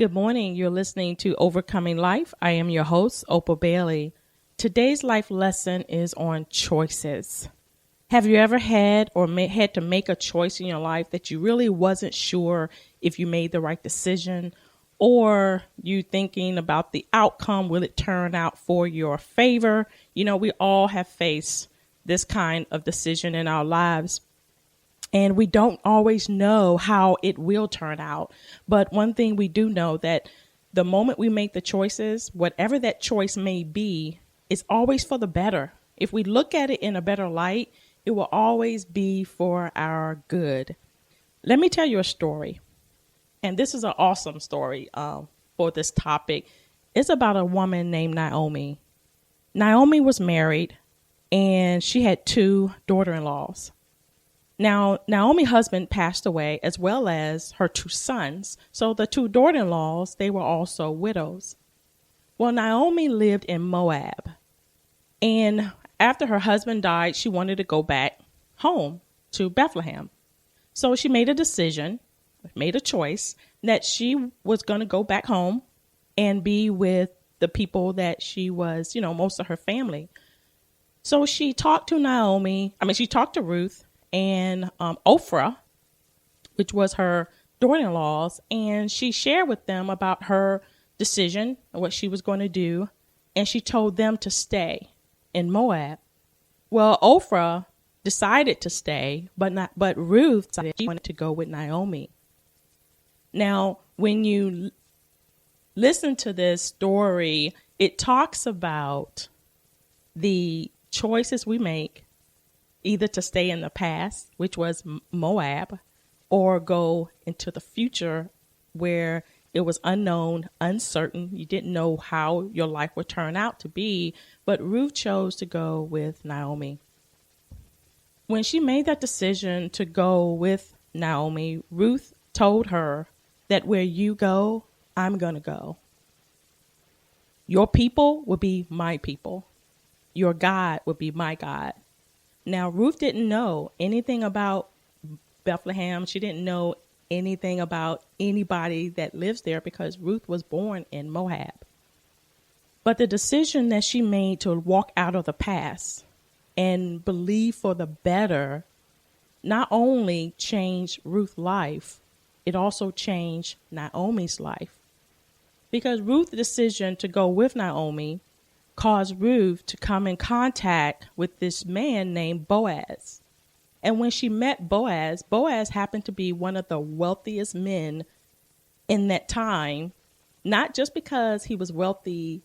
Good morning. You're listening to Overcoming Life. I am your host, Opal Bailey. Today's life lesson is on choices. Have you ever had had to make a choice in your life that you really wasn't sure if you made the right decision, or you thinking about the outcome? Will it turn out for your favor? You know, we all have faced this kind of decision in our lives. And we don't always know how it will turn out. But one thing we do know, that the moment we make the choices, whatever that choice may be, is always for the better. If we look at it in a better light, it will always be for our good. Let me tell you a story. And this is an awesome story for this topic. It's about a woman named Naomi. Naomi was married and she had two daughter-in-laws. Now, Naomi's husband passed away, as well as her two sons. So the two daughter-in-laws, they were also widows. Well, Naomi lived in Moab. And after her husband died, she wanted to go back home to Bethlehem. So she made a choice that she was going to go back home and be with the people that she was, most of her family. So she talked to Ruth and Ophrah, which was her daughter-in-laws, and she shared with them about her decision and what she was going to do, and she told them to stay in Moab. Well, Ophrah decided to stay, but Ruth decided she wanted to go with Naomi. Now, when you listen to this story, it talks about the choices we make, either to stay in the past, which was Moab, or go into the future where it was unknown, uncertain. You didn't know how your life would turn out to be, but Ruth chose to go with Naomi. When she made that decision to go with Naomi, Ruth told her that where you go, I'm going to go. Your people will be my people. Your God will be my God. Now, Ruth didn't know anything about Bethlehem. She didn't know anything about anybody that lives there because Ruth was born in Moab. But the decision that she made to walk out of the past and believe for the better not only changed Ruth's life, it also changed Naomi's life. Because Ruth's decision to go with Naomi caused Ruth to come in contact with this man named Boaz. And when she met Boaz, Boaz happened to be one of the wealthiest men in that time, not just because he was wealthy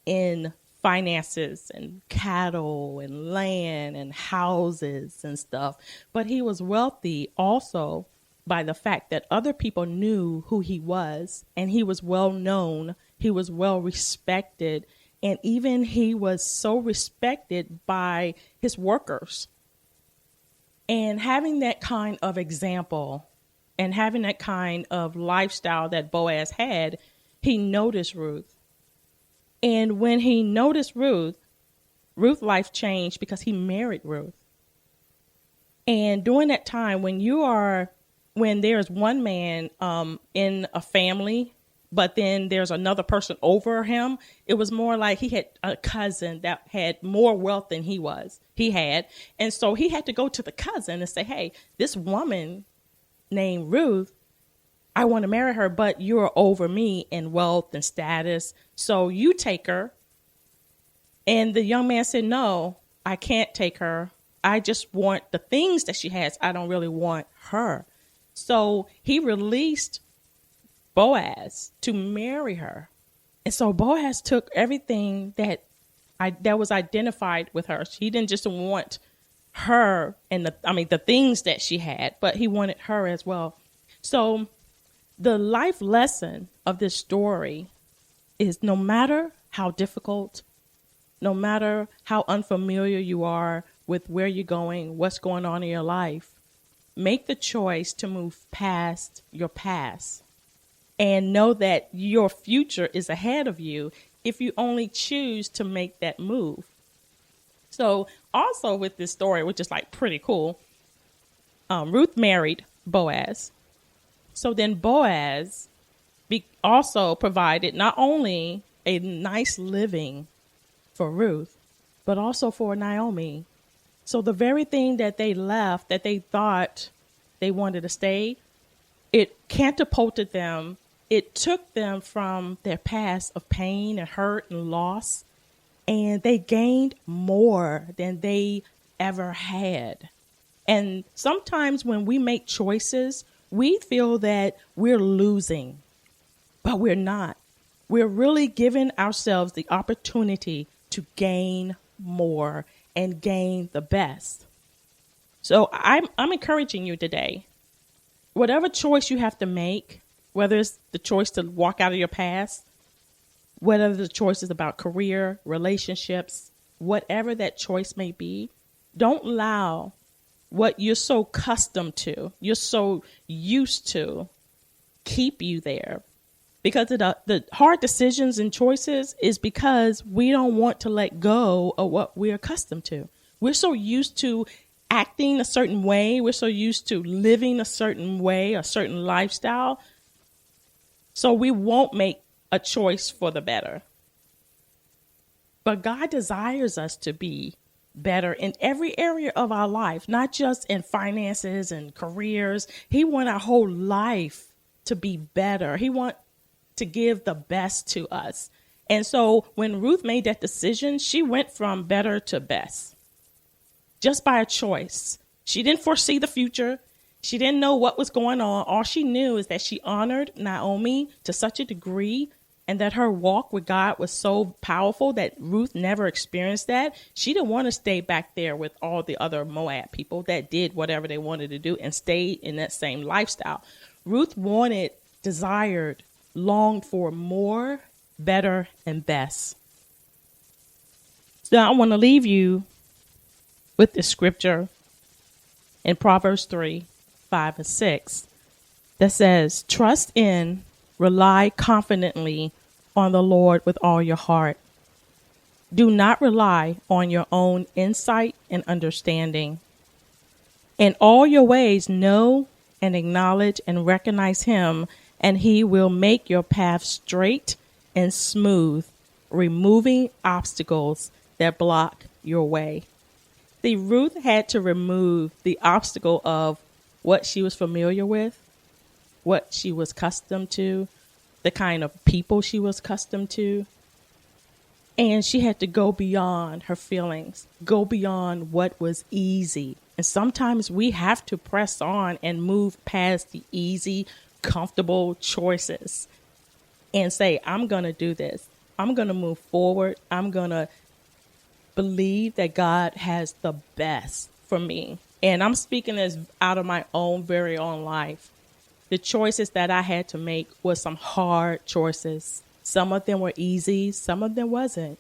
in finances and cattle and land and houses and stuff, but he was wealthy also by the fact that other people knew who he was, and he was well known, he was well respected, and even he was so respected by his workers. And having that kind of example and having that kind of lifestyle that Boaz had, he noticed Ruth. And when he noticed Ruth, Ruth's life changed because he married Ruth. And during that time, when there's one man in a family, but then there's another person over him, it was more like he had a cousin that had more wealth than he had. And so he had to go to the cousin and say, hey, this woman named Ruth, I want to marry her, but you're over me in wealth and status, so you take her. And the young man said, no, I can't take her. I just want the things that she has. I don't really want her. So he released Boaz to marry her. And so Boaz took everything that was identified with her. He didn't just want her and the things that she had, but he wanted her as well. So the life lesson of this story is, no matter how difficult, no matter how unfamiliar you are with where you're going, what's going on in your life, make the choice to move past your past and know that your future is ahead of you if you only choose to make that move. So also with this story, which is like pretty cool, Ruth married Boaz. So then Boaz also provided not only a nice living for Ruth, but also for Naomi. So the very thing that they left, that they thought they wanted to stay, it catapulted them. It took them from their past of pain and hurt and loss, and they gained more than they ever had. And sometimes when we make choices, we feel that we're losing, but we're not. We're really giving ourselves the opportunity to gain more and gain the best. So I'm encouraging you today. Whatever choice you have to make, whether it's the choice to walk out of your past, whether the choice is about career, relationships, whatever that choice may be, don't allow what you're so accustomed to, you're so used to, keep you there. Because the hard decisions and choices is because we don't want to let go of what we're accustomed to. We're so used to acting a certain way. We're so used to living a certain way, a certain lifestyle. So we won't make a choice for the better. But God desires us to be better in every area of our life, not just in finances and careers. He wants our whole life to be better. He wants to give the best to us. And so when Ruth made that decision, she went from better to best just by a choice. She didn't foresee the future. She didn't know what was going on. All she knew is that she honored Naomi to such a degree, and that her walk with God was so powerful that Ruth never experienced that. She didn't want to stay back there with all the other Moab people that did whatever they wanted to do and stayed in that same lifestyle. Ruth wanted, desired, longed for more, better, and best. So I want to leave you with the scripture in Proverbs 3, 5, and 6 that says, trust in, rely confidently on the Lord with all your heart. Do not rely on your own insight and understanding. In all your ways, know and acknowledge and recognize him, and he will make your path straight and smooth, removing obstacles that block your way. See, Ruth had to remove the obstacle of what she was familiar with, what she was accustomed to, the kind of people she was accustomed to. And she had to go beyond her feelings, go beyond what was easy. And sometimes we have to press on and move past the easy, comfortable choices and say, I'm going to do this. I'm going to move forward. I'm going to believe that God has the best for me. And I'm speaking this out of my own very own life. The choices that I had to make were some hard choices. Some of them were easy. Some of them wasn't.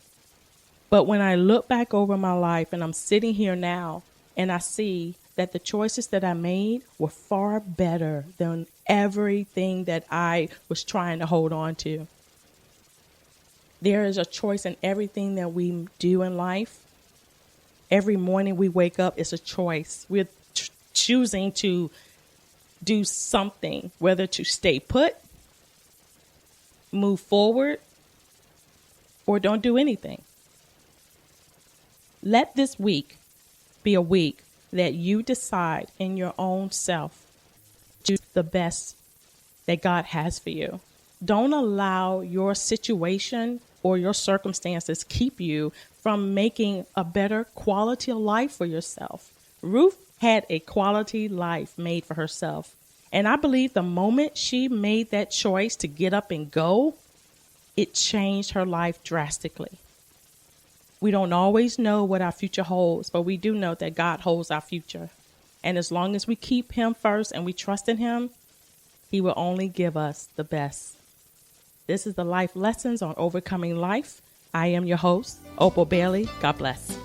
But when I look back over my life and I'm sitting here now and I see that the choices that I made were far better than everything that I was trying to hold on to. There is a choice in everything that we do in life. Every morning we wake up, it's a choice. We're choosing to do something, whether to stay put, move forward, or don't do anything. Let this week be a week that you decide in your own self to do the best that God has for you. Don't allow your situation or your circumstances keep you from making a better quality of life for yourself. Ruth had a quality life made for herself. And I believe the moment she made that choice to get up and go, it changed her life drastically. We don't always know what our future holds, but we do know that God holds our future. And as long as we keep him first and we trust in him, he will only give us the best. This is the Life Lessons on Overcoming Life. I am your host, Opal Bailey. God bless.